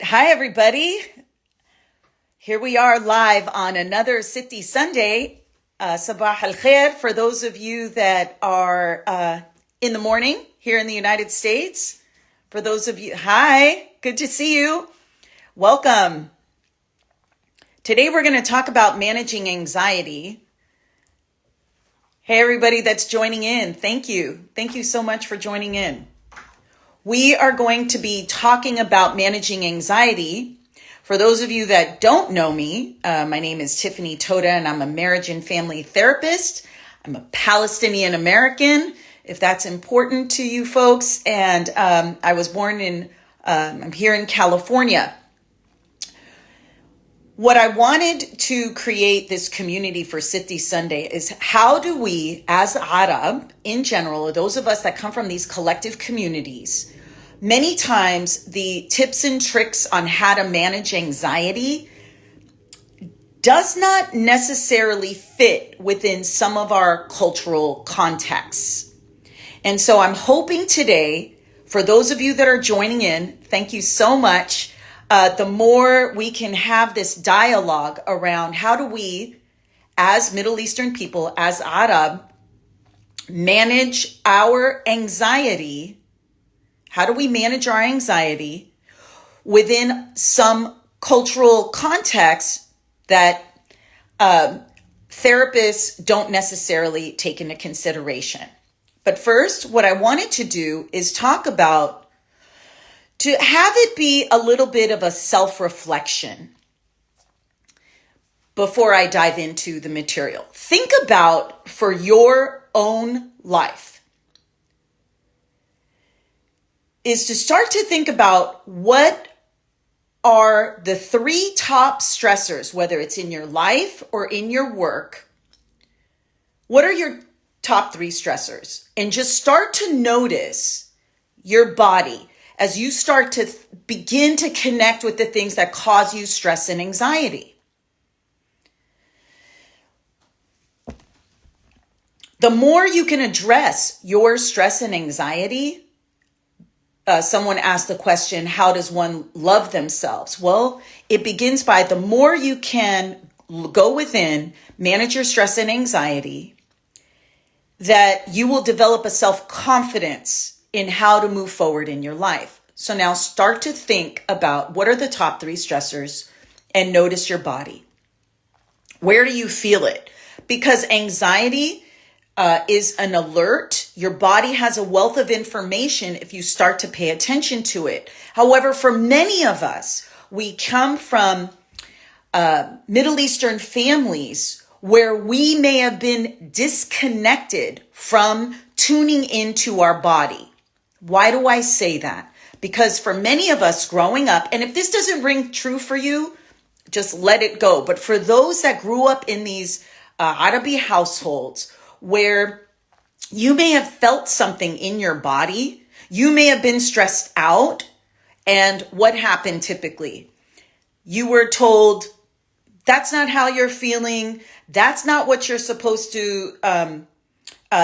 Hi, everybody. Here we are live on another City Sunday. Sabah al khair for those of you that are in the morning here in the United States. For those of you, hi, good to see you. Welcome. Today we're going to talk about managing anxiety. Hey, everybody that's joining in. Thank you. Thank you so much for joining in. We are going to be talking about managing anxiety. For those of you that don't know me, my name is Tiffany Toda, and I'm a marriage and family therapist. I'm a Palestinian American, if that's important to you folks. And I was born I'm here in California. What I wanted to create this community for City Sunday is how do we, as Arab in general, or those of us that come from these collective communities, many times the tips and tricks on how to manage anxiety does not necessarily fit within some of our cultural contexts. And so I'm hoping today, for those of you that are joining in, thank you so much. The more we can have this dialogue around how do we, as Middle Eastern people, as Arab, manage our anxiety. How do we manage our anxiety within some cultural context that therapists don't necessarily take into consideration? But first, what I wanted to do is talk about to have it be a little bit of a self-reflection before I dive into the material. Think about for your own life is to start to think about what are the three top stressors, whether it's in your life or in your work. What are your top three stressors? And just start to notice your body as you start to begin to connect with the things that cause you stress and anxiety. The more you can address your stress and anxiety, someone asked the question, how does one love themselves? Well, it begins by the more you can go within, manage your stress and anxiety, that you will develop a self-confidence in how to move forward in your life. So now start to think about what are the top three stressors and notice your body. Where do you feel it? Because anxiety is an alert. Your body has a wealth of information if you start to pay attention to it. However, for many of us, we come from Middle Eastern families where we may have been disconnected from tuning into our body. Why do I say that? Because for many of us growing up, and if this doesn't ring true for you, just let it go. But for those that grew up in these Arabi households where you may have felt something in your body, you may have been stressed out, and what happened typically? You were told, that's not how you're feeling, that's not what you're supposed to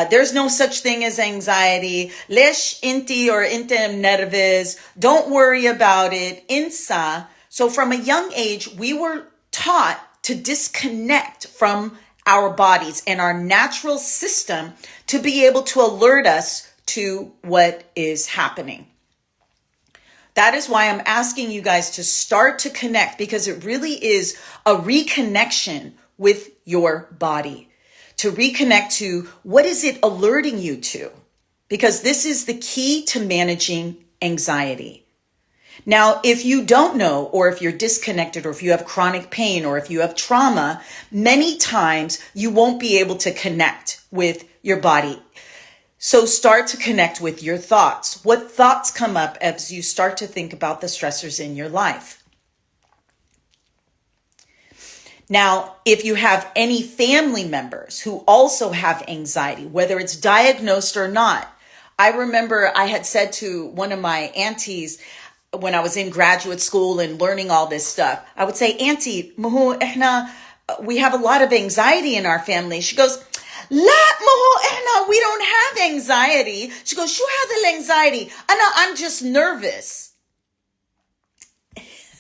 there's no such thing as anxiety. Lesh inti or intem nervous. Don't worry about it. Insa. So from a young age, we were taught to disconnect from our bodies and our natural system to be able to alert us to what is happening. That is why I'm asking you guys to start to connect, because it really is a reconnection with your body. To reconnect to what is it alerting you to? Because this is the key to managing anxiety. Now, if you don't know, or if you're disconnected, or if you have chronic pain, or if you have trauma, many times you won't be able to connect with your body. So start to connect with your thoughts. What thoughts come up as you start to think about the stressors in your life? Now, if you have any family members who also have anxiety, whether it's diagnosed or not, I remember I had said to one of my aunties when I was in graduate school and learning all this stuff, I would say, Auntie, we have a lot of anxiety in our family. She goes, لا ما هو احنا we don't have anxiety. She goes, شو هذا الانxiety? I'm just nervous.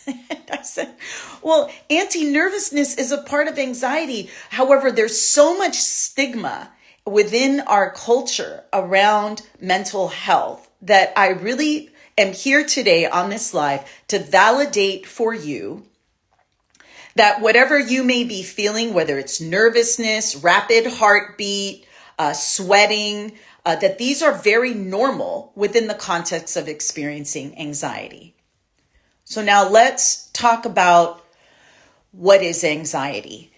And I said, well, anti-nervousness is a part of anxiety. However, there's so much stigma within our culture around mental health that I really am here today on this live to validate for you that whatever you may be feeling, whether it's nervousness, rapid heartbeat, sweating, that these are very normal within the context of experiencing anxiety. So now let's talk about what is anxiety.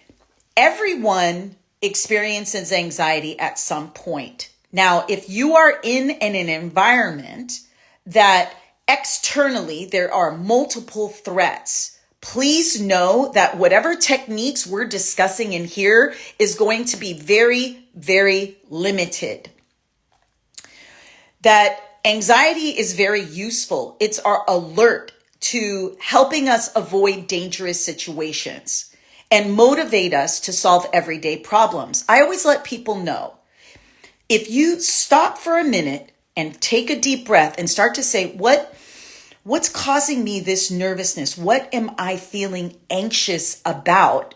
Everyone experiences anxiety at some point. Now, if you are in an environment that externally there are multiple threats, please know that whatever techniques we're discussing in here is going to be very, very limited. That anxiety is very useful. It's our alert to helping us avoid dangerous situations and motivate us to solve everyday problems. I always let people know, if you stop for a minute and take a deep breath and start to say, what's causing me this nervousness? What am I feeling anxious about?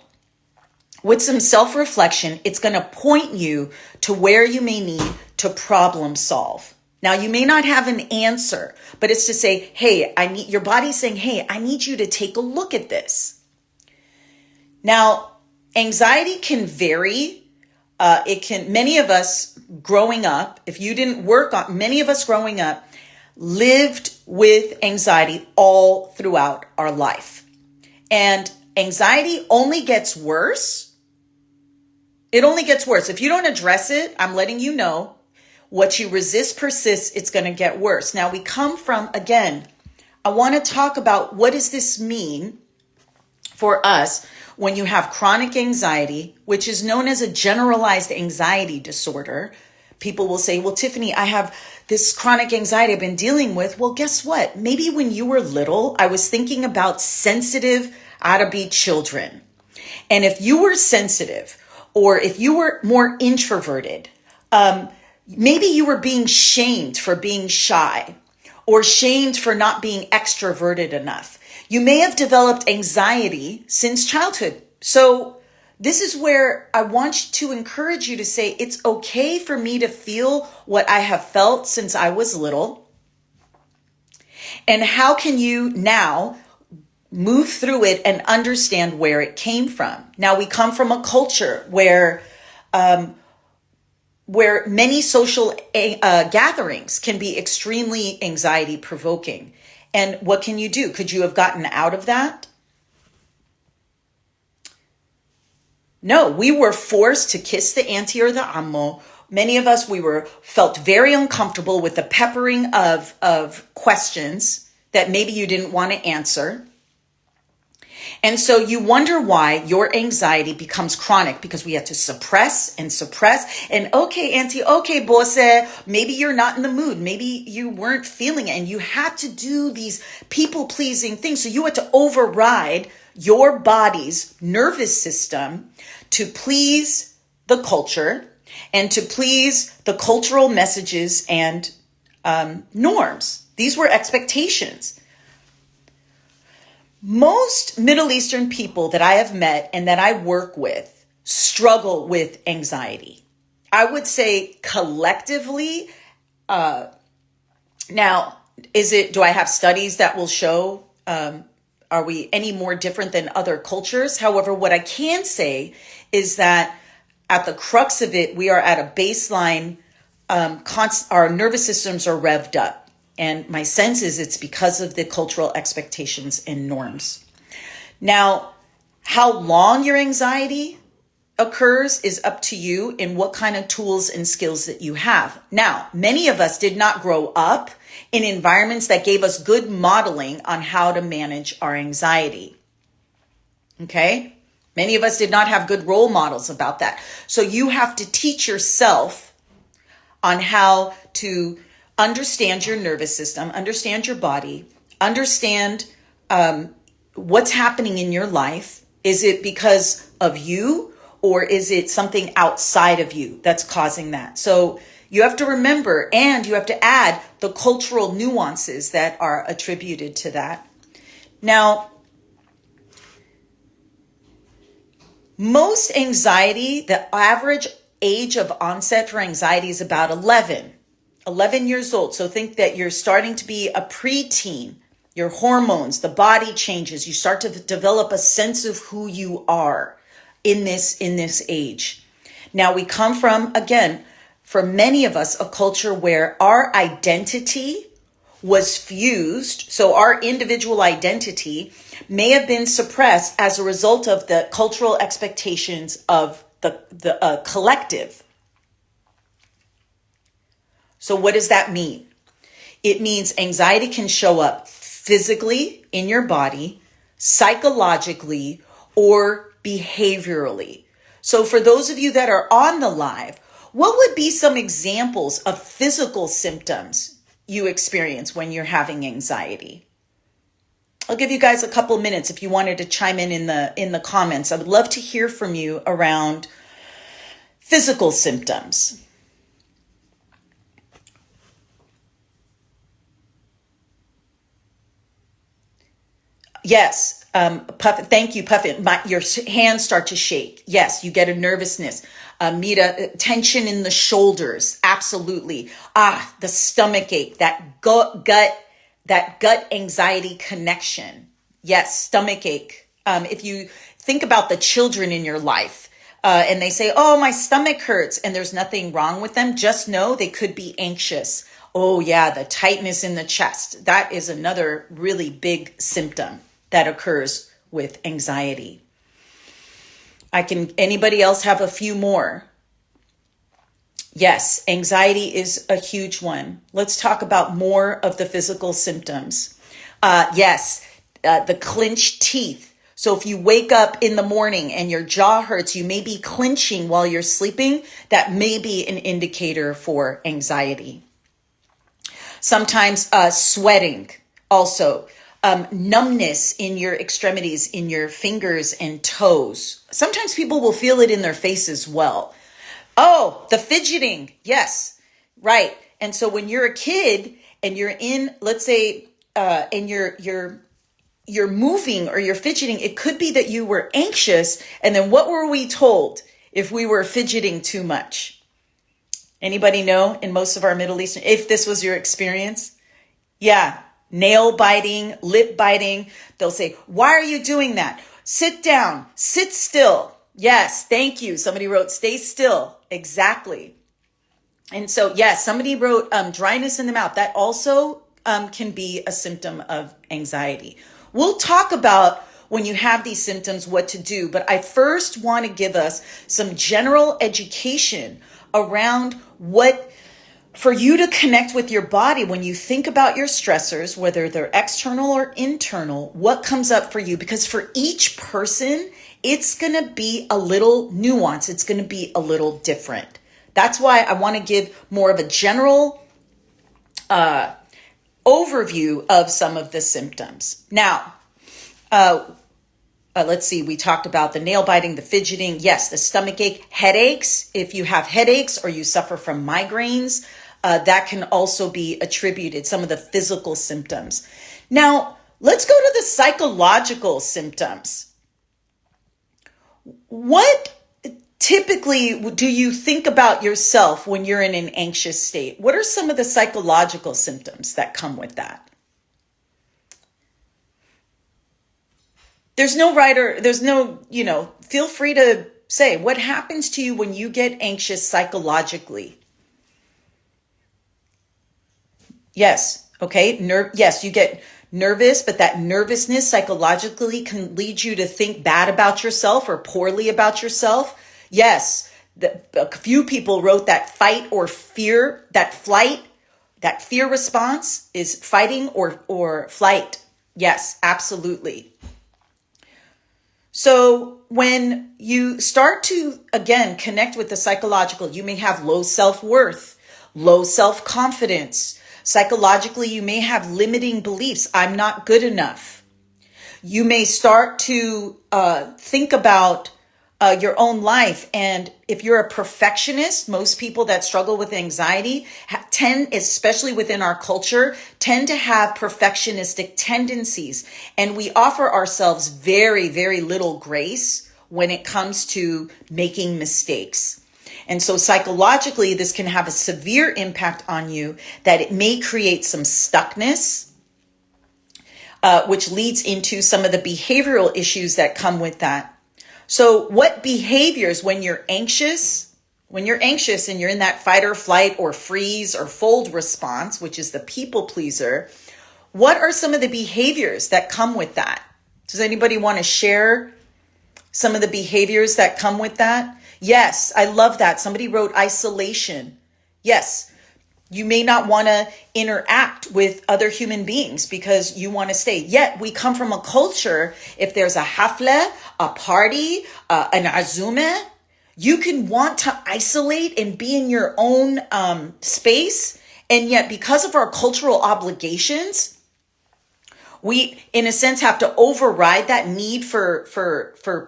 With some self-reflection, it's going to point you to where you may need to problem solve. Now, you may not have an answer, but it's to say, hey, your body's saying, hey, I need you to take a look at this. Now, anxiety can vary. Many of us growing up, if you didn't work on, many of us growing up lived with anxiety all throughout our life. And anxiety only gets worse. It only gets worse. If you don't address it, I'm letting you know, what you resist persists, it's going to get worse. Now we come from, again, I want to talk about what does this mean for us when you have chronic anxiety, which is known as a generalized anxiety disorder. People will say, well, Tiffany, I have this chronic anxiety I've been dealing with. Well, guess what? Maybe when you were little, I was thinking about sensitive out-of-beat children. And if you were sensitive, or if you were more introverted, maybe you were being shamed for being shy or shamed for not being extroverted enough. You may have developed anxiety since childhood. So this is where I want to encourage you to say, it's okay for me to feel what I have felt since I was little. And how can you now move through it and understand where it came from? Now, we come from a culture where many social gatherings can be extremely anxiety provoking. And what can you do? Could you have gotten out of that? No, we were forced to kiss the auntie or the ammo. Many of us, felt very uncomfortable with the peppering of questions that maybe you didn't want to answer. And so you wonder why your anxiety becomes chronic, because we have to suppress and suppress. And okay, auntie, okay, boss, maybe you're not in the mood. Maybe you weren't feeling it and you had to do these people-pleasing things. So you had to override your body's nervous system to please the culture and to please the cultural messages and norms. These were expectations. Most Middle Eastern people that I have met and that I work with struggle with anxiety. I would say collectively, now, do I have studies that will show, are we any more different than other cultures? However, what I can say is that at the crux of it, we are at a baseline, our nervous systems are revved up. And my sense is it's because of the cultural expectations and norms. Now, how long your anxiety occurs is up to you and what kind of tools and skills that you have. Now, many of us did not grow up in environments that gave us good modeling on how to manage our anxiety. Okay? Many of us did not have good role models about that. So you have to teach yourself on how to understand your nervous system, understand your body, understand what's happening in your life. Is it because of you, or is it something outside of you that's causing that? So you have to remember, and you have to add the cultural nuances that are attributed to that. Now, Most anxiety, the average age of onset for anxiety is about 11 years old. So think that you're starting to be a preteen. Your hormones, the body changes. You start to develop a sense of who you are in this age. Now we come from, again, for many of us, a culture where our identity was fused. So our individual identity may have been suppressed as a result of the cultural expectations of the collective. So what does that mean? It means anxiety can show up physically in your body, psychologically, or behaviorally. So for those of you that are on the live, what would be some examples of physical symptoms you experience when you're having anxiety? I'll give you guys a couple minutes if you wanted to chime in the comments. I would love to hear from you around physical symptoms. Yes, Puffin, thank you, Puffin. Your hands start to shake. Yes, you get a nervousness. Mita, tension in the shoulders. Absolutely. The stomach ache, that gut anxiety connection. Yes, stomach ache. If you think about the children in your life, and they say, oh, my stomach hurts, and there's nothing wrong with them, just know they could be anxious. Oh yeah, the tightness in the chest. That is another really big symptom that occurs with anxiety. Anybody else have a few more? Yes, anxiety is a huge one. Let's talk about more of the physical symptoms. Yes, the clenched teeth. So if you wake up in the morning and your jaw hurts, you may be clenching while you're sleeping. That may be an indicator for anxiety. Sometimes sweating also. Numbness in your extremities, in your fingers and toes. Sometimes people will feel it in their face as well. Oh, the fidgeting. Yes, right. And so when you're a kid and you're in, let's say, and you're moving or you're fidgeting, it could be that you were anxious. And then what were we told if we were fidgeting too much? Anybody know in most of our Middle Eastern, if this was your experience? Yeah. Nail biting, lip biting. They'll say, why are you doing that? Sit down, sit still. Yes, thank you. Somebody wrote, stay still. Exactly. And so, yes, somebody wrote dryness in the mouth. That also can be a symptom of anxiety. We'll talk about when you have these symptoms, what to do. But I first want to give us some general education around what for you to connect with your body when you think about your stressors, whether they're external or internal, what comes up for you? Because for each person, it's going to be a little nuanced. It's going to be a little different. That's why I want to give more of a general overview of some of the symptoms. Now, let's see, we talked about the nail biting, the fidgeting. Yes, the stomach ache, headaches. If you have headaches or you suffer from migraines, that can also be attributed, some of the physical symptoms. Now, let's go to the psychological symptoms. What typically do you think about yourself when you're in an anxious state? What are some of the psychological symptoms that come with that? There's no right or there's no, feel free to say what happens to you when you get anxious psychologically. Yes. Okay. Yes, you get nervous, but that nervousness psychologically can lead you to think bad about yourself or poorly about yourself. Yes. A few people wrote that fight or fear, that fear response is fighting or flight. Yes, absolutely. So when you start to, again, connect with the psychological, you may have low self-worth, low self-confidence. Psychologically, you may have limiting beliefs. I'm not good enough. You may start to think about your own life. And if you're a perfectionist, most people that struggle with anxiety tend, especially within our culture, tend to have perfectionistic tendencies. And we offer ourselves very, very little grace when it comes to making mistakes. And so psychologically, this can have a severe impact on you, that it may create some stuckness, which leads into some of the behavioral issues that come with that. So what behaviors when you're anxious and you're in that fight or flight or freeze or fold response, which is the people pleaser, what are some of the behaviors that come with that? Does anybody want to share some of the behaviors that come with that? Yes, I love that. Somebody wrote isolation. Yes, you may not want to interact with other human beings because you want to stay. Yet we come from a culture, if there's a hafle, a party, an azume, you can want to isolate and be in your own space. And yet because of our cultural obligations, we, in a sense, have to override that need for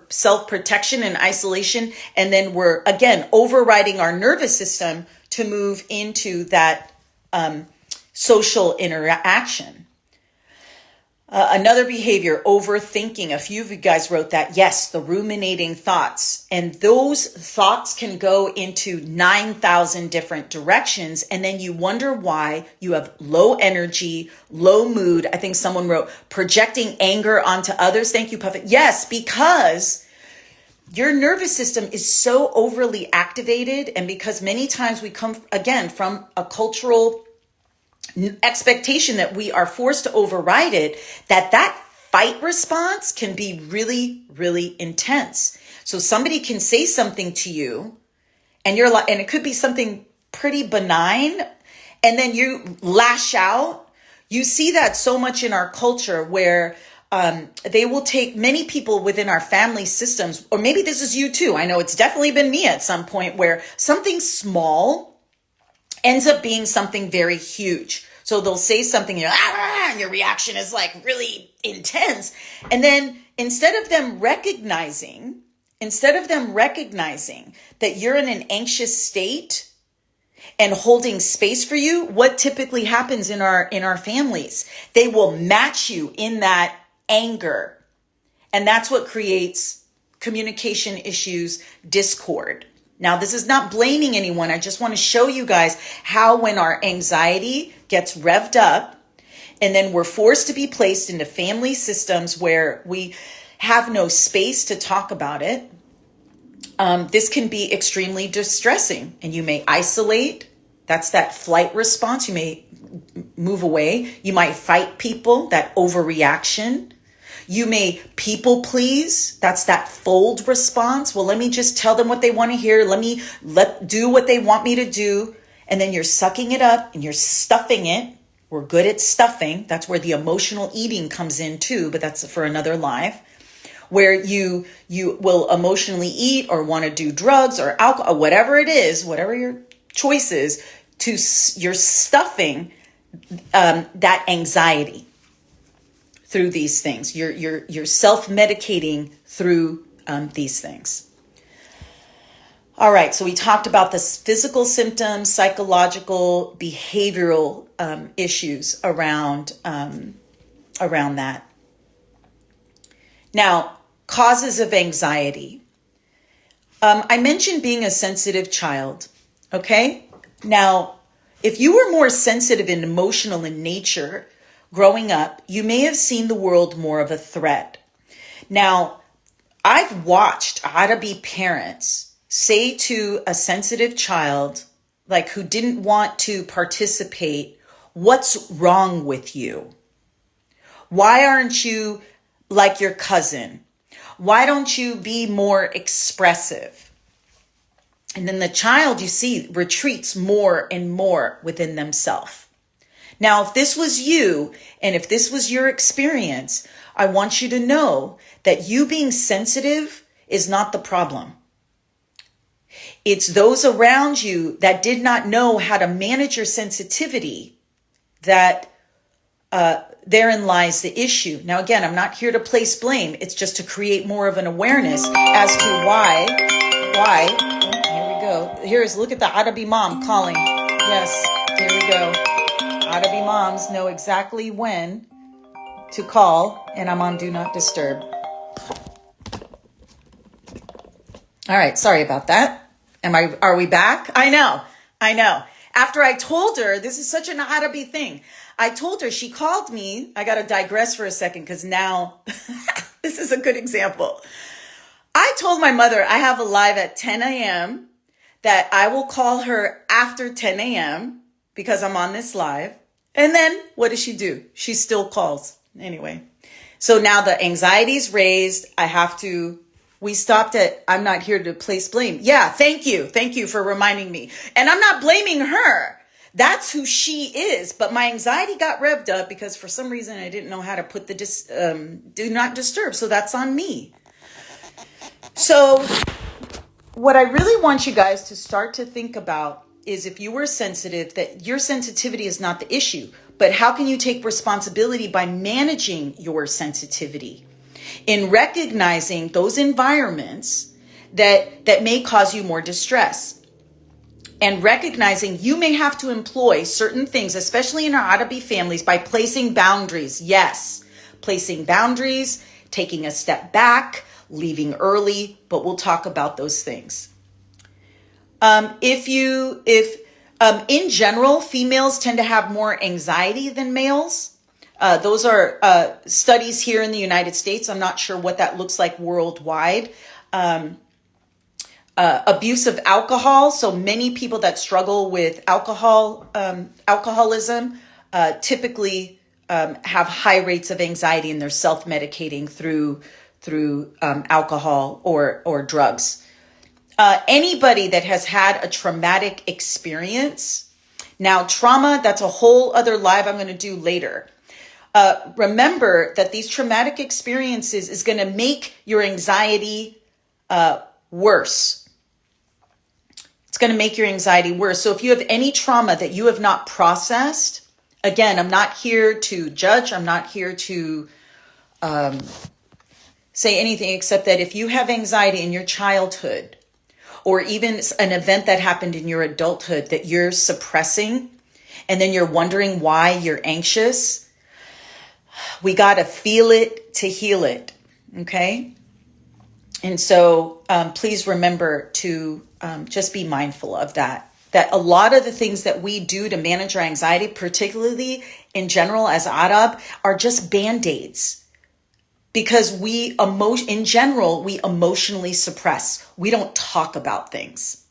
self-protection and isolation. And then we're, again, overriding our nervous system to move into that social interaction. Another behavior, overthinking. A few of you guys wrote that. Yes, the ruminating thoughts. And those thoughts can go into 9,000 different directions. And then you wonder why you have low energy, low mood. I think someone wrote projecting anger onto others. Thank you, Puffet. Yes, because your nervous system is so overly activated. And because many times we come, again, from a cultural expectation that we are forced to override it, that fight response can be really, really intense. So somebody can say something to you and you're like, and it could be something pretty benign, and then you lash out. You see that so much in our culture where they will take many people within our family systems, or maybe this is you too. I know it's definitely been me at some point, where something small ends up being something very huge. So they'll say something, and your reaction is like really intense. And then instead of them recognizing that you're in an anxious state and holding space for you, what typically happens in our families, they will match you in that anger. And that's what creates communication issues, discord. Now, this is not blaming anyone. I just want to show you guys how when our anxiety gets revved up and then we're forced to be placed into family systems where we have no space to talk about it, this can be extremely distressing. And you may isolate. That's that flight response. You may move away. You might fight people, that overreaction. You may people please. That's that fold response. Well, let me just tell them what they want to hear. Let do what they want me to do. And then you're sucking it up and you're stuffing it. We're good at stuffing. That's where the emotional eating comes in too, but that's for another live. Where you will emotionally eat or want to do drugs or alcohol, whatever it is, whatever your choice is, you're stuffing that anxiety through these things. You're self-medicating through these things. All right, so we talked about the physical symptoms, psychological, behavioral issues around that. Now, causes of anxiety. I mentioned being a sensitive child, okay? Now, if you were more sensitive and emotional in nature, growing up, you may have seen the world more of a threat. Now, I've watched Arabi parents say to a sensitive child, like who didn't want to participate, "What's wrong with you? Why aren't you like your cousin? Why don't you be more expressive?" And then the child, you see, retreats more and more within themselves. Now, if this was you and if this was your experience, I want you to know that you being sensitive is not the problem. It's those around you that did not know how to manage your sensitivity that therein lies the issue. Now, again, I'm not here to place blame. It's just to create more of an awareness as to why. Here we go. Look at the Arabi mom calling. Yes, here we go. Arabi moms know exactly when to call, and I'm on Do Not Disturb. All right, sorry about that. Are we back? I know. After I told her, this is such an Arabi thing. I told her, she called me. I got to digress for a second because now this is a good example. I told my mother I have a live at 10 a.m. that I will call her after 10 a.m. because I'm on this live. And then what does she do? She still calls. Anyway, so now the anxiety's raised. We stopped at, I'm not here to place blame. Yeah, thank you. Thank you for reminding me. And I'm not blaming her. That's who she is. But my anxiety got revved up because for some reason I didn't know how to put the do not disturb. So that's on me. So what I really want you guys to start to think about is if you were sensitive, that your sensitivity is not the issue, but how can you take responsibility by managing your sensitivity in recognizing those environments that may cause you more distress and recognizing you may have to employ certain things, especially in our Arabi families, by placing boundaries. Yes, placing boundaries, taking a step back, leaving early, but we'll talk about those things. In general, females tend to have more anxiety than males. Those are studies here in the United States. I'm not sure what that looks like worldwide. Abuse of alcohol. So many people that struggle with alcoholism typically have high rates of anxiety, and they're self-medicating through alcohol or drugs. Anybody that has had a traumatic experience. Now, trauma, that's a whole other live I'm going to do later. Remember that these traumatic experiences is going to make your anxiety worse. It's going to make your anxiety worse. So if you have any trauma that you have not processed, again, I'm not here to judge. I'm not here to say anything except that if you have anxiety in your childhood, or even an event that happened in your adulthood that you're suppressing, and then you're wondering why you're anxious, we got to feel it to heal it. Okay. And so please remember to just be mindful of that a lot of the things that we do to manage our anxiety, particularly in general as Arab, are just band-aids. Because in general, we emotionally suppress. We don't talk about things.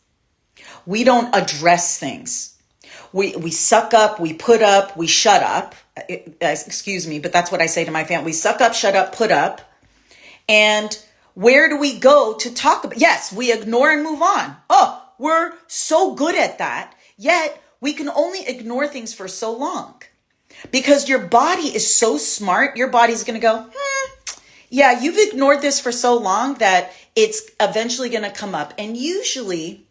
We don't address things. We suck up, we put up, we shut up. Excuse me, but that's what I say to my family. We suck up, shut up, put up. And where do we go to talk about? Yes, we ignore and move on. Oh, we're so good at that. Yet we can only ignore things for so long. Because your body is so smart, your body's going to go, yeah, you've ignored this for so long that it's eventually going to come up. And usually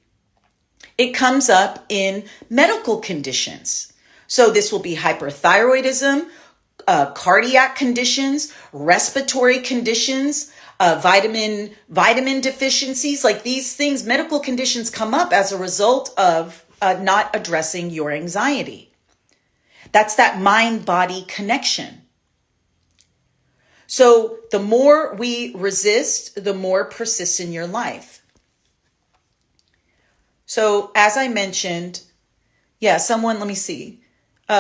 it comes up in medical conditions. So this will be hyperthyroidism, cardiac conditions, respiratory conditions, vitamin deficiencies, like these things, medical conditions come up as a result of not addressing your anxiety. That's that mind-body connection. So the more we resist, the more persists in your life. So as I mentioned, someone, let me see,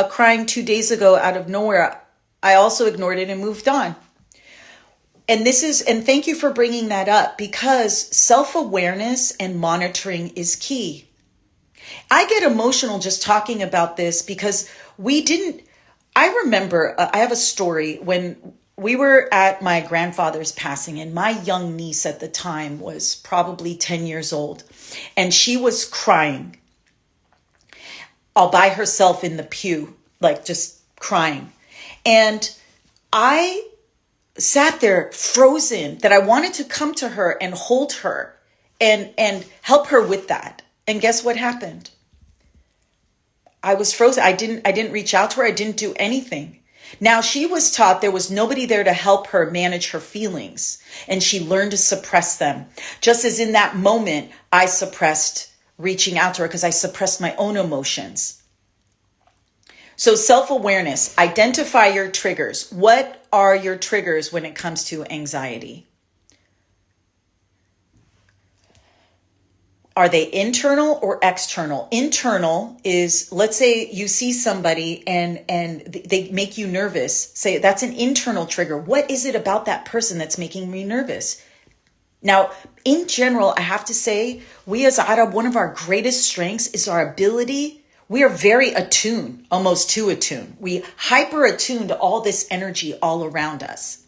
crying 2 days ago out of nowhere. I also ignored it and moved on. And thank you for bringing that up, because self-awareness and monitoring is key. I get emotional just talking about this because I remember, I have a story when we were at my grandfather's passing, and my young niece at the time was probably 10 years old, and she was crying all by herself in the pew, like just crying. And I sat there frozen, that I wanted to come to her and hold her and help her with that. And guess what happened? I was frozen. I didn't reach out to her. I didn't do anything. Now, she was taught there was nobody there to help her manage her feelings, and she learned to suppress them. Just as in that moment, I suppressed reaching out to her because I suppressed my own emotions. So self-awareness, identify your triggers. What are your triggers when it comes to anxiety? Are they internal or external? Internal is, let's say you see somebody and they make you nervous. Say that's an internal trigger. What is it about that person that's making me nervous? Now, in general, I have to say, we as Arab, one of our greatest strengths is our ability. We are very attuned, almost too attuned. We hyper attune to all this energy all around us.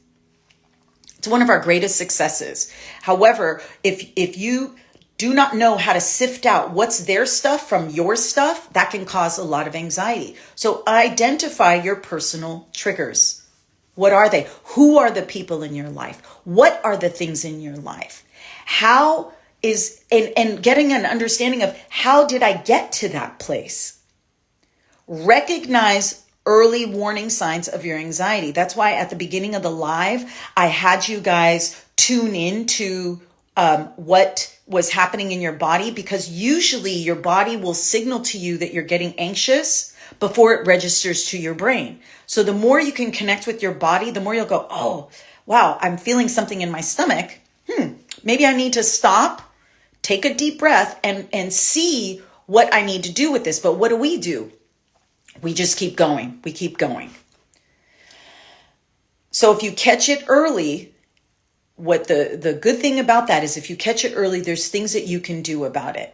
It's one of our greatest successes. However, if you do not know how to sift out what's their stuff from your stuff, that can cause a lot of anxiety. So identify your personal triggers. What are they? Who are the people in your life? What are the things in your life? How is, and getting an understanding of how did I get to that place? Recognize early warning signs of your anxiety. That's why at the beginning of the live, I had you guys tune in to what was happening in your body, because usually your body will signal to you that you're getting anxious before it registers to your brain. So the more you can connect with your body, the more you'll go, oh, wow, I'm feeling something in my stomach. Maybe I need to stop, take a deep breath and see what I need to do with this. But what do? We just keep going. We keep going. So if you catch it early, what the good thing about that is if you catch it early, there's things that you can do about it.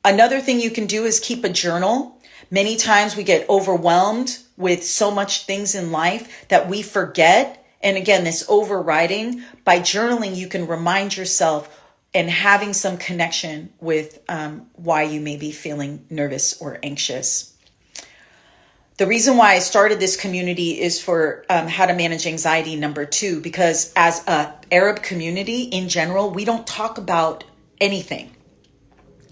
Another thing you can do is keep a journal. Many times we get overwhelmed with so much things in life that we forget. And again, this overriding, by journaling, you can remind yourself and having some connection with why you may be feeling nervous or anxious. The reason why I started this community is for how to manage anxiety #2, because as a Arab community in general, we don't talk about anything.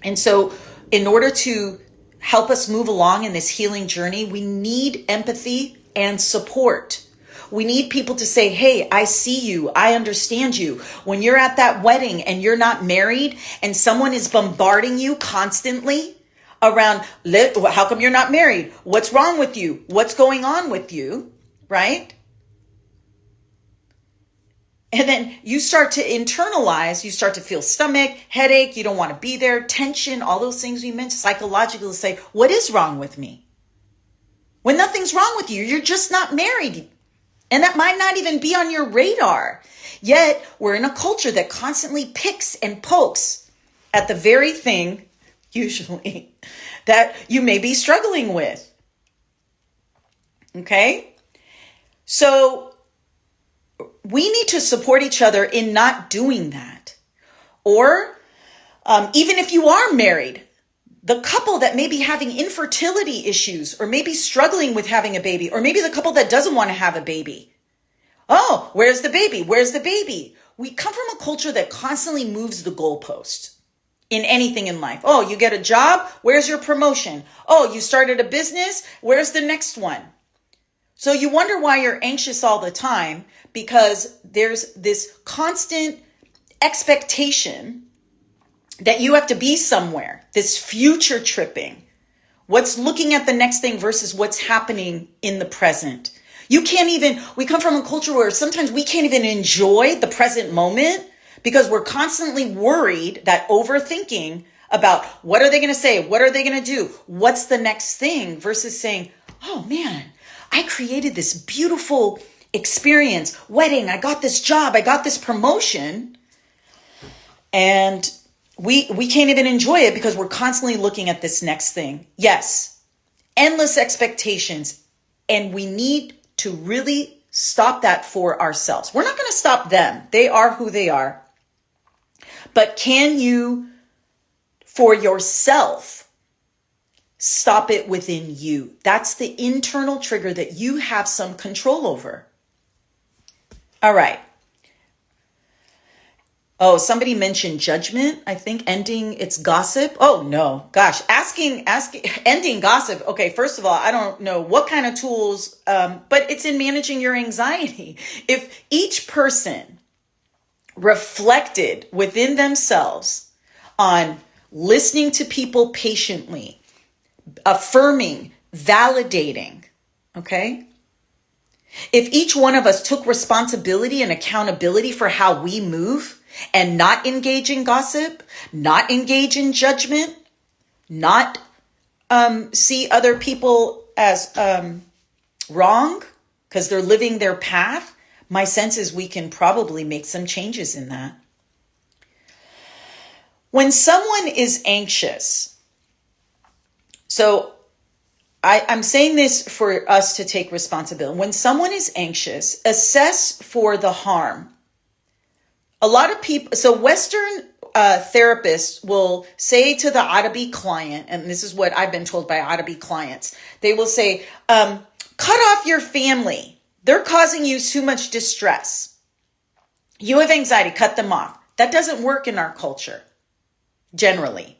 And so in order to help us move along in this healing journey, we need empathy and support. We need people to say, hey, I see you. I understand you. When you're at that wedding and you're not married and someone is bombarding you constantly around, how come you're not married? What's wrong with you? What's going on with you? Right? And then you start to internalize, you start to feel stomach, headache, you don't want to be there, tension, all those things we mentioned, psychologically say, what is wrong with me? When nothing's wrong with you, you're just not married. And that might not even be on your radar. Yet we're in a culture that constantly picks and pokes at the very thing, usually, that you may be struggling with. Okay? So we need to support each other in not doing that. Or even if you are married, the couple that may be having infertility issues or maybe struggling with having a baby, or maybe the couple that doesn't want to have a baby. Oh, where's the baby? Where's the baby? We come from a culture that constantly moves the goalpost in anything in life. Oh, you get a job? Where's your promotion? Oh, you started a business? Where's the next one? So you wonder why you're anxious all the time, because there's this constant expectation that you have to be somewhere, this future tripping, what's looking at the next thing versus what's happening in the present. We come from a culture where sometimes we can't even enjoy the present moment because we're constantly worried, that overthinking about what are they going to say? What are they going to do? What's the next thing? Versus saying, oh man, I created this beautiful experience, wedding. I got this job. I got this promotion. And we can't even enjoy it because we're constantly looking at this next thing. Yes, endless expectations. And we need to really stop that for ourselves. We're not going to stop them. They are who they are. But can you, for yourself, stop it within you? That's the internal trigger that you have some control over. All right. Oh, somebody mentioned judgment. I think ending its gossip. Oh no, gosh, ending gossip. Okay, first of all, I don't know what kind of tools, but it's in managing your anxiety. If each person reflected within themselves on listening to people patiently, affirming, validating, okay? If each one of us took responsibility and accountability for how we move and not engage in gossip, not engage in judgment, not see other people as wrong because they're living their path, my sense is we can probably make some changes in that. When someone is anxious, so I'm saying this for us to take responsibility. When someone is anxious, assess for the harm. A lot of people, so Western therapists will say to the Arabi client, and this is what I've been told by Arabi clients, they will say, cut off your family. They're causing you too much distress. You have anxiety, cut them off. That doesn't work in our culture, generally.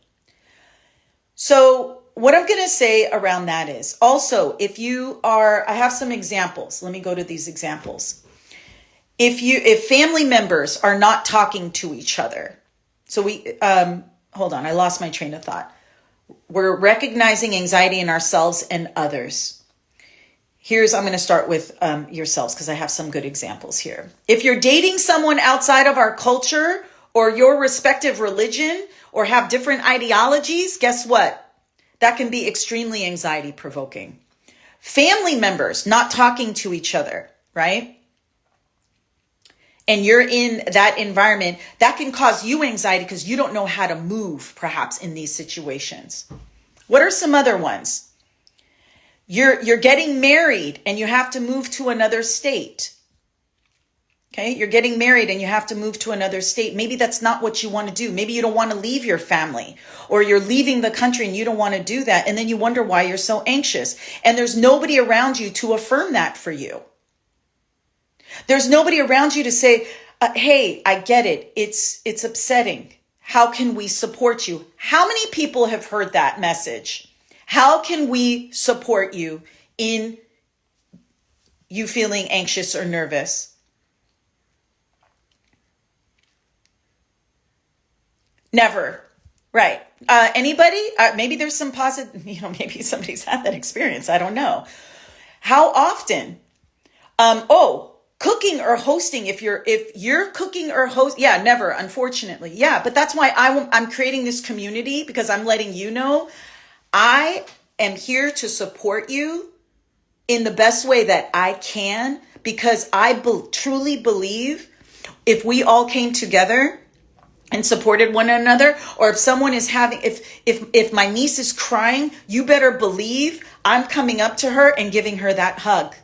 So what I'm going to say around that is also, if you are, I have some examples. Let me go to these examples. If family members are not talking to each other, so hold on, I lost my train of thought. We're recognizing anxiety in ourselves and others. I'm going to start with yourselves because I have some good examples here. If you're dating someone outside of our culture or your respective religion or have different ideologies, guess what? That can be extremely anxiety provoking. Family members not talking to each other, right? And you're in that environment, that can cause you anxiety because you don't know how to move perhaps in these situations. What are some other ones? You're getting married and you have to move to another state. Okay, you're getting married and you have to move to another state. Maybe that's not what you want to do. Maybe you don't want to leave your family, or you're leaving the country and you don't want to do that. And then you wonder why you're so anxious. And there's nobody around you to affirm that for you. There's nobody around you to say, hey, I get it. It's upsetting. How can we support you? How many people have heard that message? How can we support you in you feeling anxious or nervous? Never. Right. Anybody? Maybe there's some positive, maybe somebody's had that experience. I don't know. How often? Cooking or hosting. If you're cooking or host, yeah, never, unfortunately. Yeah. But that's why I'm creating this community, because I'm letting you know I am here to support you in the best way that I can, because I truly believe if we all came together and supported one another, or if someone is having, if my niece is crying, you better believe I'm coming up to her and giving her that hug.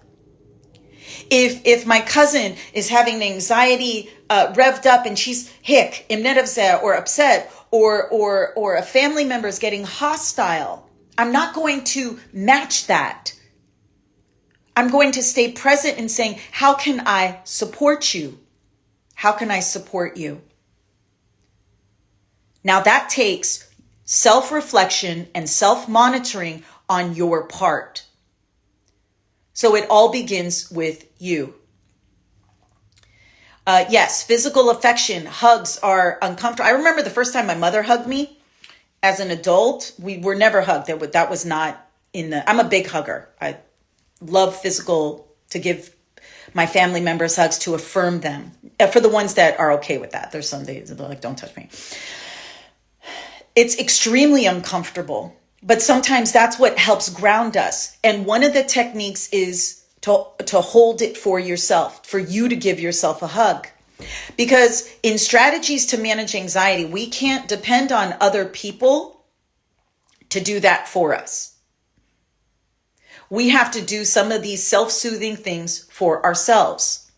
If my cousin is having anxiety revved up and she's or upset, or a family member is getting hostile, I'm not going to match that. I'm going to stay present and saying, how can I support you? How can I support you? Now that takes self-reflection and self-monitoring on your part. So it all begins with you. Yes, physical affection, hugs are uncomfortable. I remember the first time my mother hugged me as an adult. We were never hugged. That was not I'm a big hugger. I love to give my family members hugs, to affirm them. For the ones that are okay with that. There's some days they're like, don't touch me. It's extremely uncomfortable, but sometimes that's what helps ground us. And one of the techniques is to hold it for yourself, for you to give yourself a hug. Because in strategies to manage anxiety, we can't depend on other people to do that for us. We have to do some of these self-soothing things for ourselves.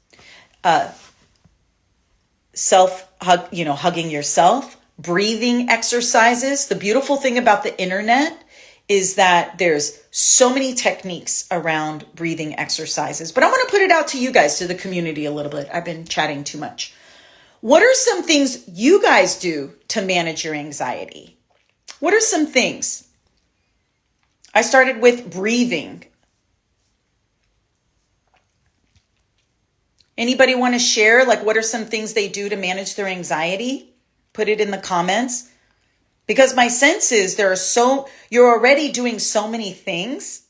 Hugging yourself, breathing exercises. The beautiful thing about the internet is that there's so many techniques around breathing exercises. But I want to put it out to you guys, to the community a little bit. I've been chatting too much. What are some things you guys do to manage your anxiety? What are some things? I started with breathing. Anybody want to share, what are some things they do to manage their anxiety? Put it in the comments. Because my sense is you're already doing so many things.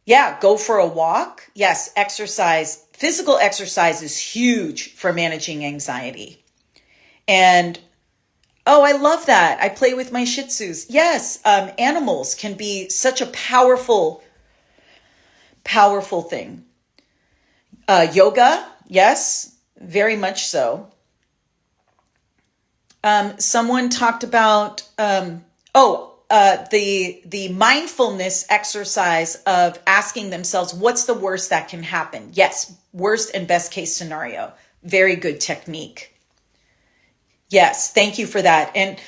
Yeah, go for a walk. Yes, exercise. Physical exercise is huge for managing anxiety. And oh, I love that. I play with my Shih Tzus. Yes, animals can be such a powerful, powerful thing. Yoga, yes, very much so. Someone talked about the mindfulness exercise of asking themselves, what's the worst that can happen? Yes, worst and best case scenario. Very good technique. Yes, thank you for that. And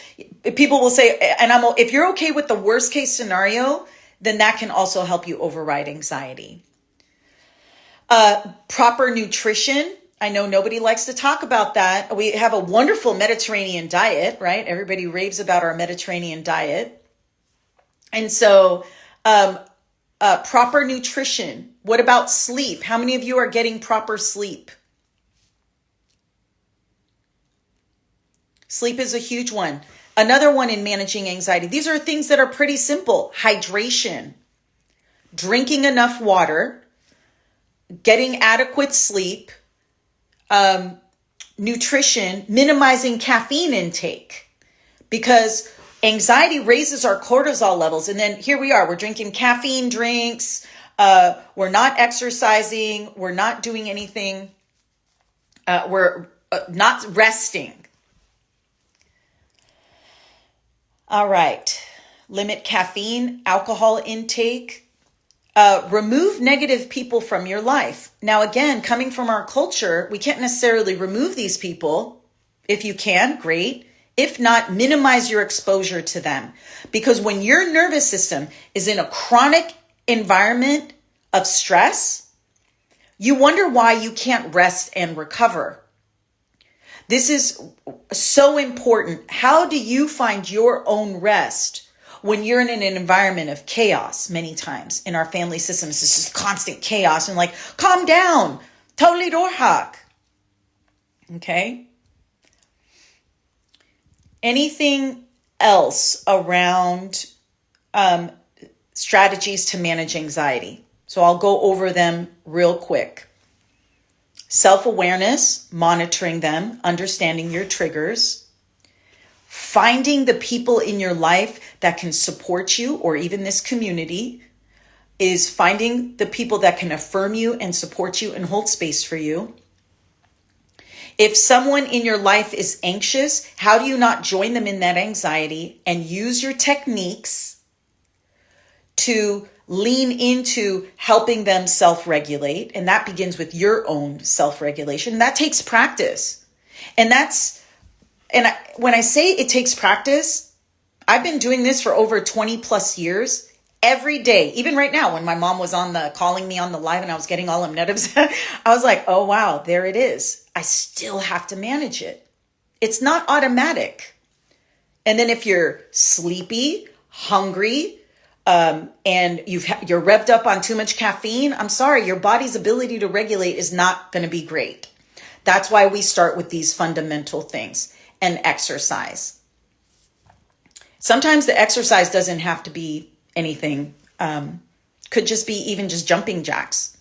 people will say, if you're okay with the worst case scenario, then that can also help you override anxiety. Proper nutrition. I know nobody likes to talk about that. We have a wonderful Mediterranean diet, right? Everybody raves about our Mediterranean diet. And so, proper nutrition. What about sleep? How many of you are getting proper sleep? Sleep is a huge one. Another one in managing anxiety. These are things that are pretty simple. Hydration, drinking enough water, getting adequate sleep, nutrition, minimizing caffeine intake, because anxiety raises our cortisol levels. And then here we are, we're drinking caffeine drinks. We're not exercising. We're not doing anything. We're not resting. All right. Limit caffeine, alcohol intake. Remove negative people from your life. Now, again, coming from our culture, we can't necessarily remove these people. If you can, great. If not, minimize your exposure to them. Because when your nervous system is in a chronic environment of stress, you wonder why you can't rest and recover. This is so important. How do you find your own rest when you're in an environment of chaos? Many times in our family systems, it's just constant chaos and like, calm down, totally doorhawk. Okay. Anything else around strategies to manage anxiety? So I'll go over them real quick. Self-awareness, monitoring them, understanding your triggers, finding the people in your life that can support you, or even this community, is finding the people that can affirm you and support you and hold space for you. If someone in your life is anxious, how do you not join them in that anxiety and use your techniques to lean into helping them self-regulate? And that begins with your own self-regulation. That takes practice. And when I say it takes practice, I've been doing this for over 20 plus years. Every day, even right now, when my mom was calling me on the live and I was getting all them negatives, I was like, oh, wow, there it is. I still have to manage it. It's not automatic. And then if you're sleepy, hungry, and you're revved up on too much caffeine, I'm sorry, your body's ability to regulate is not going to be great. That's why we start with these fundamental things and exercise. Sometimes the exercise doesn't have to be anything, could just be even just jumping jacks.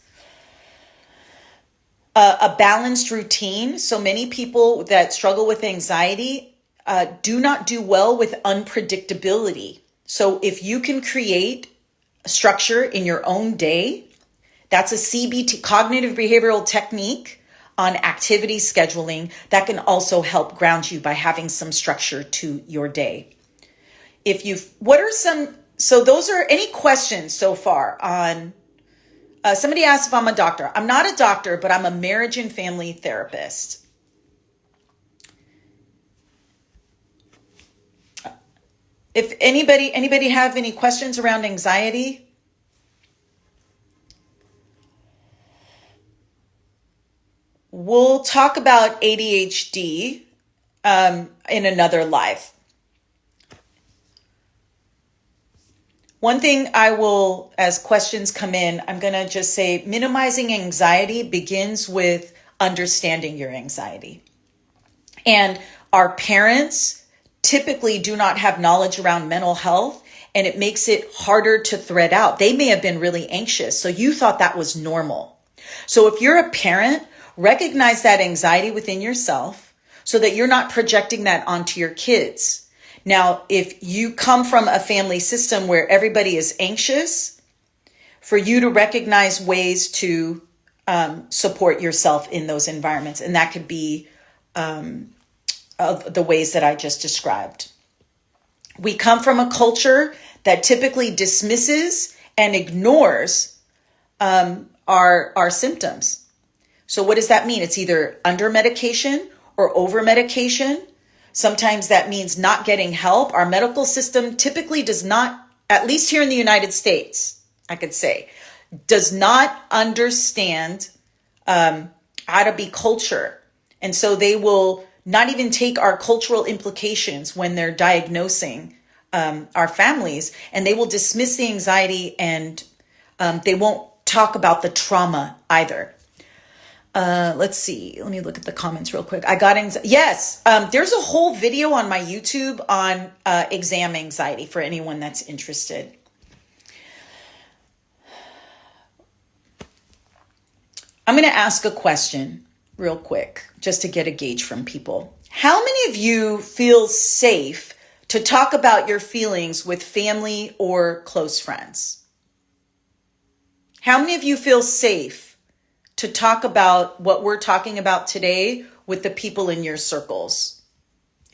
A balanced routine. So many people that struggle with anxiety do not do well with unpredictability. So if you can create a structure in your own day, that's a CBT, cognitive behavioral technique on activity scheduling that can also help ground you by having some structure to your day. So those are any questions so far on, somebody asked if I'm a doctor. I'm not a doctor, but I'm a marriage and family therapist. If anybody have any questions around anxiety? We'll talk about ADHD in another live. One thing I will, as questions come in, I'm going to just say minimizing anxiety begins with understanding your anxiety. And our parents typically do not have knowledge around mental health, and it makes it harder to thread out. They may have been really anxious, so you thought that was normal. So if you're a parent, recognize that anxiety within yourself so that you're not projecting that onto your kids. Now, if you come from a family system where everybody is anxious, for you to recognize ways to support yourself in those environments. And that could be of the ways that I just described. We come from a culture that typically dismisses and ignores our symptoms. So what does that mean? It's either under medication or over medication. Sometimes that means not getting help. Our medical system typically does not, at least here in the United States, I could say, does not understand how to be culture. And so they will not even take our cultural implications when they're diagnosing our families, and they will dismiss the anxiety, and they won't talk about the trauma either. Let's see. Let me look at the comments real quick. I got anxiety. Yes. There's a whole video on my YouTube on exam anxiety for anyone that's interested. I'm going to ask a question real quick just to get a gauge from people. How many of you feel safe to talk about your feelings with family or close friends? How many of you feel safe to talk about what we're talking about today with the people in your circles?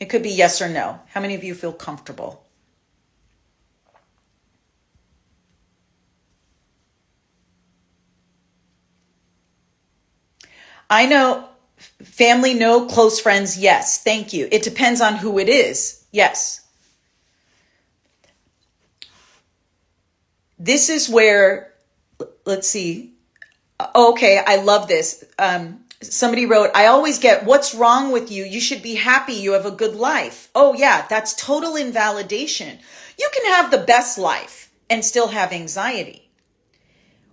It could be yes or no. How many of you feel comfortable? I know family, no. Close friends, yes. Thank you. It depends on who it is. Yes. This is where, let's see. Okay, I love this. Somebody wrote, I always get, what's wrong with you? You should be happy. You have a good life. Oh yeah, that's total invalidation. You can have the best life and still have anxiety.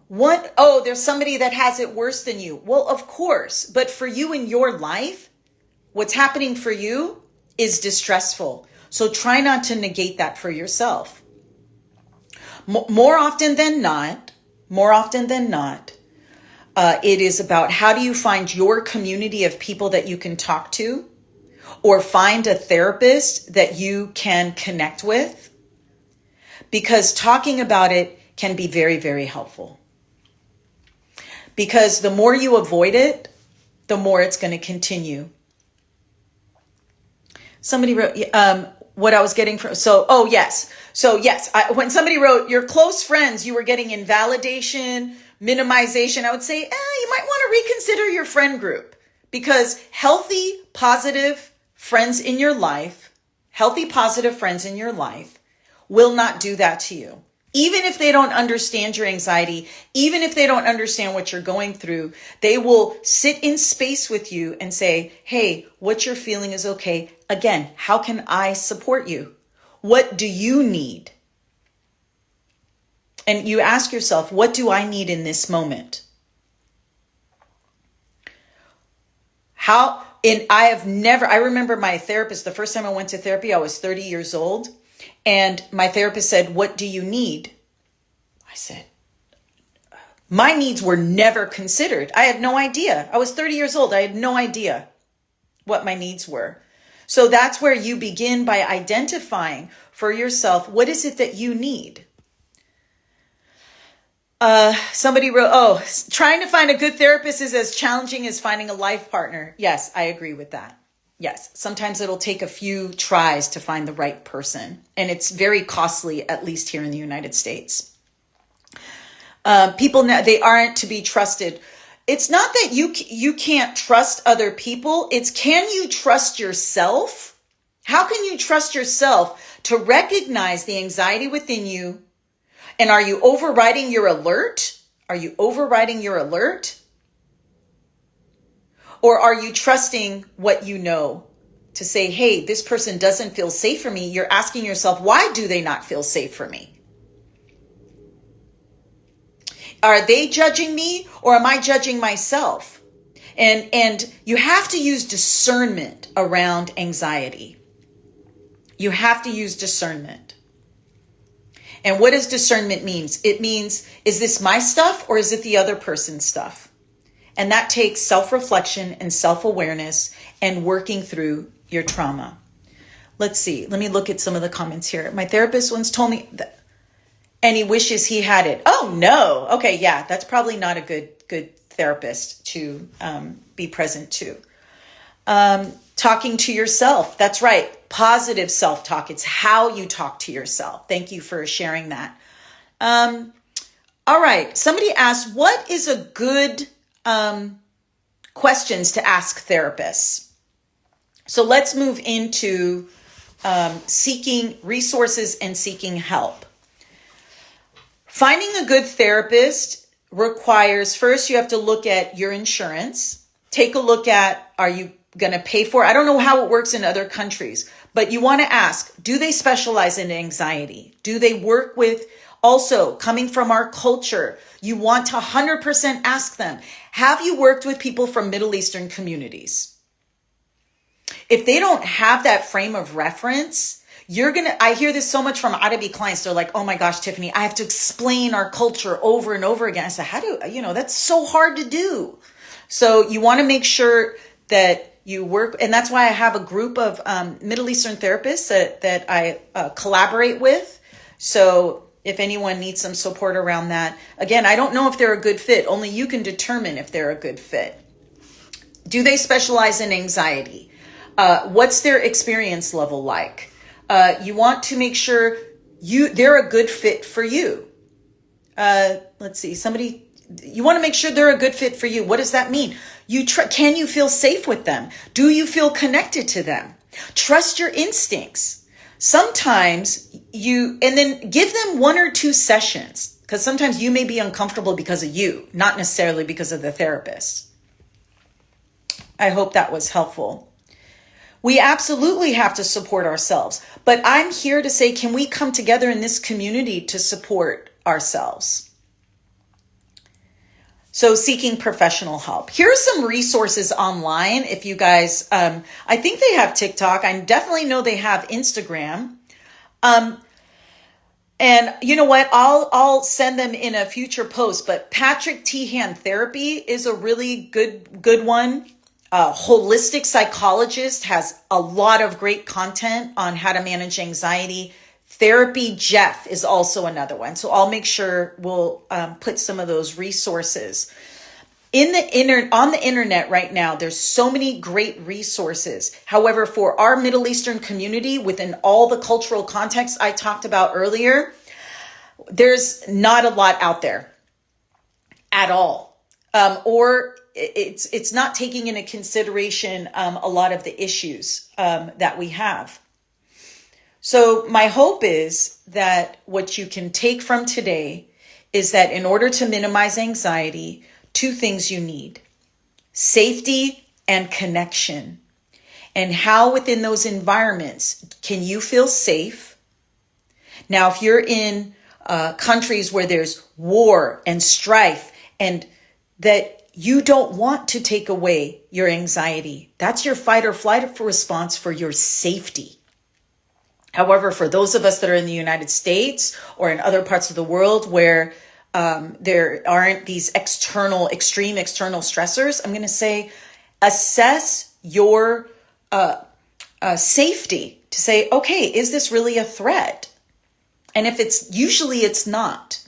What? Oh, there's somebody that has it worse than you. Well, of course. But for you in your life, what's happening for you is distressful. So try not to negate that for yourself. More often than not, it is about how do you find your community of people that you can talk to, or find a therapist that you can connect with, because talking about it can be very, very helpful. Because the more you avoid it, the more it's going to continue. Somebody wrote what I was getting from. So yes. When somebody wrote your close friends, you were getting invalidation, minimization. I would say, you might want to reconsider your friend group, because healthy, positive friends in your life will not do that to you. Even if they don't understand your anxiety, even if they don't understand what you're going through, they will sit in space with you and say, hey, what you're feeling is okay. Again, how can I support you? What do you need? And you ask yourself, what do I need in this moment? I remember my therapist, the first time I went to therapy, I was 30 years old. And my therapist said, what do you need? I said, my needs were never considered. I had no idea. I was 30 years old. I had no idea what my needs were. So that's where you begin by identifying for yourself, what is it that you need? Somebody wrote, trying to find a good therapist is as challenging as finding a life partner. Yes, I agree with that. Yes, sometimes it'll take a few tries to find the right person. And it's very costly, at least here in the United States. People, they aren't to be trusted. It's not that you can't trust other people. It's, can you trust yourself? How can you trust yourself to recognize the anxiety within you? And are you overriding your alert? Or are you trusting what you know to say, hey, this person doesn't feel safe for me? You're asking yourself, why do they not feel safe for me? Are they judging me, or am I judging myself? And you have to use discernment around anxiety. You have to use discernment. And what does discernment means? It means, is this my stuff or is it the other person's stuff? And that takes self-reflection and self-awareness and working through your trauma. Let's see. Let me look at some of the comments here. My therapist once told me that, and he wishes he had it. Oh no. Okay. Yeah. That's probably not a good therapist to be present to. Talking to yourself. That's right. Positive self-talk. It's how you talk to yourself. Thank you for sharing that. All right. Somebody asked, what is a good questions to ask therapists? So let's move into seeking resources and seeking help. Finding a good therapist requires, first, you have to look at your insurance. Take a look at, are you going to pay for it? I don't know how it works in other countries, but you want to ask, do they specialize in anxiety? Do they work with, also coming from our culture, you want to 100% ask them, have you worked with people from Middle Eastern communities? If they don't have that frame of reference, I hear this so much from Arabi clients. They're like, oh my gosh, Tiffany, I have to explain our culture over and over again. I said, that's so hard to do. So you want to make sure that you work. And that's why I have a group of Middle Eastern therapists that I collaborate with. So if anyone needs some support around that, again, I don't know if they're a good fit. Only you can determine if they're a good fit. Do they specialize in anxiety? What's their experience level like? You want to make sure they're a good fit for you. Let's see, you want to make sure they're a good fit for you. What does that mean? Can you feel safe with them? Do you feel connected to them? Trust your instincts. Sometimes and then give them 1 or 2 sessions, because sometimes you may be uncomfortable because of you, not necessarily because of the therapist. I hope that was helpful. We absolutely have to support ourselves, but I'm here to say, can we come together in this community to support ourselves? So seeking professional help. Here are some resources online. If you guys, I think they have TikTok. I definitely know they have Instagram. And you know what? I'll send them in a future post, but Patrick Teahan Therapy is a really good one. Holistic Psychologist has a lot of great content on how to manage anxiety. Therapy Jeff is also another one. So I'll make sure we'll put some of those resources on the internet right now. There's so many great resources. However, for our Middle Eastern community, within all the cultural context I talked about earlier, there's not a lot out there at all. Or it's not taking into consideration a lot of the issues that we have. So my hope is that what you can take from today is that in order to minimize anxiety, 2 things you need: safety and connection. And how within those environments can you feel safe? Now, if you're in countries where there's war and strife and that you don't want to take away your anxiety, that's your fight or flight response for your safety. However, for those of us that are in the United States or in other parts of the world where there aren't these extreme external stressors, I'm going to say assess your safety to say, okay, is this really a threat? And if usually it's not.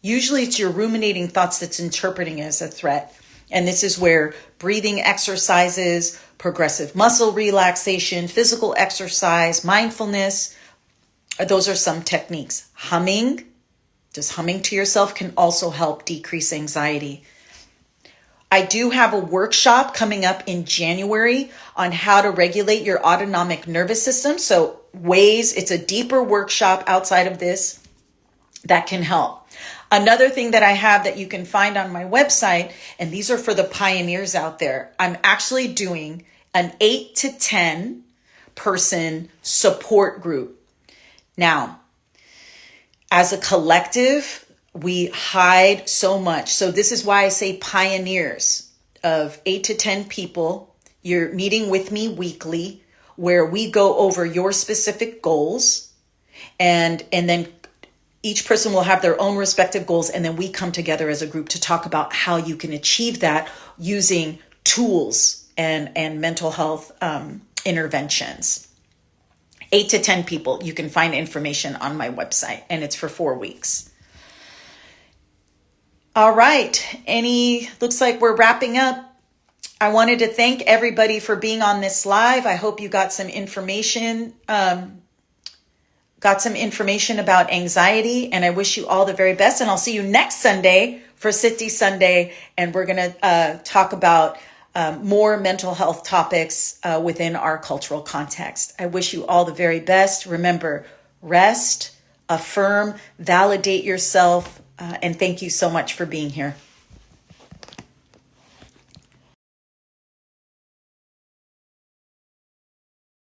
Usually it's your ruminating thoughts that's interpreting it as a threat. And this is where breathing exercises, progressive muscle relaxation, physical exercise, mindfulness, those are some techniques. Humming, just humming to yourself can also help decrease anxiety. I do have a workshop coming up in January on how to regulate your autonomic nervous system. So it's a deeper workshop outside of this that can help. Another thing that I have that you can find on my website, and these are for the pioneers out there, I'm actually doing an 8 to 10 person support group. Now, as a collective, we hide so much. So this is why I say pioneers of 8 to 10 people. You're meeting with me weekly where we go over your specific goals and then Each person will have their own respective goals, and then we come together as a group to talk about how you can achieve that using tools and mental health interventions. 8 to 10 people. You can find information on my website, and it's for 4 weeks. All right. Looks like we're wrapping up. I wanted to thank everybody for being on this live. I hope you got some information, about anxiety, and I wish you all the very best. And I'll see you next Sunday for Siddhi Sunday, and we're going to talk about more mental health topics within our cultural context. I wish you all the very best. Remember, rest, affirm, validate yourself, and thank you so much for being here.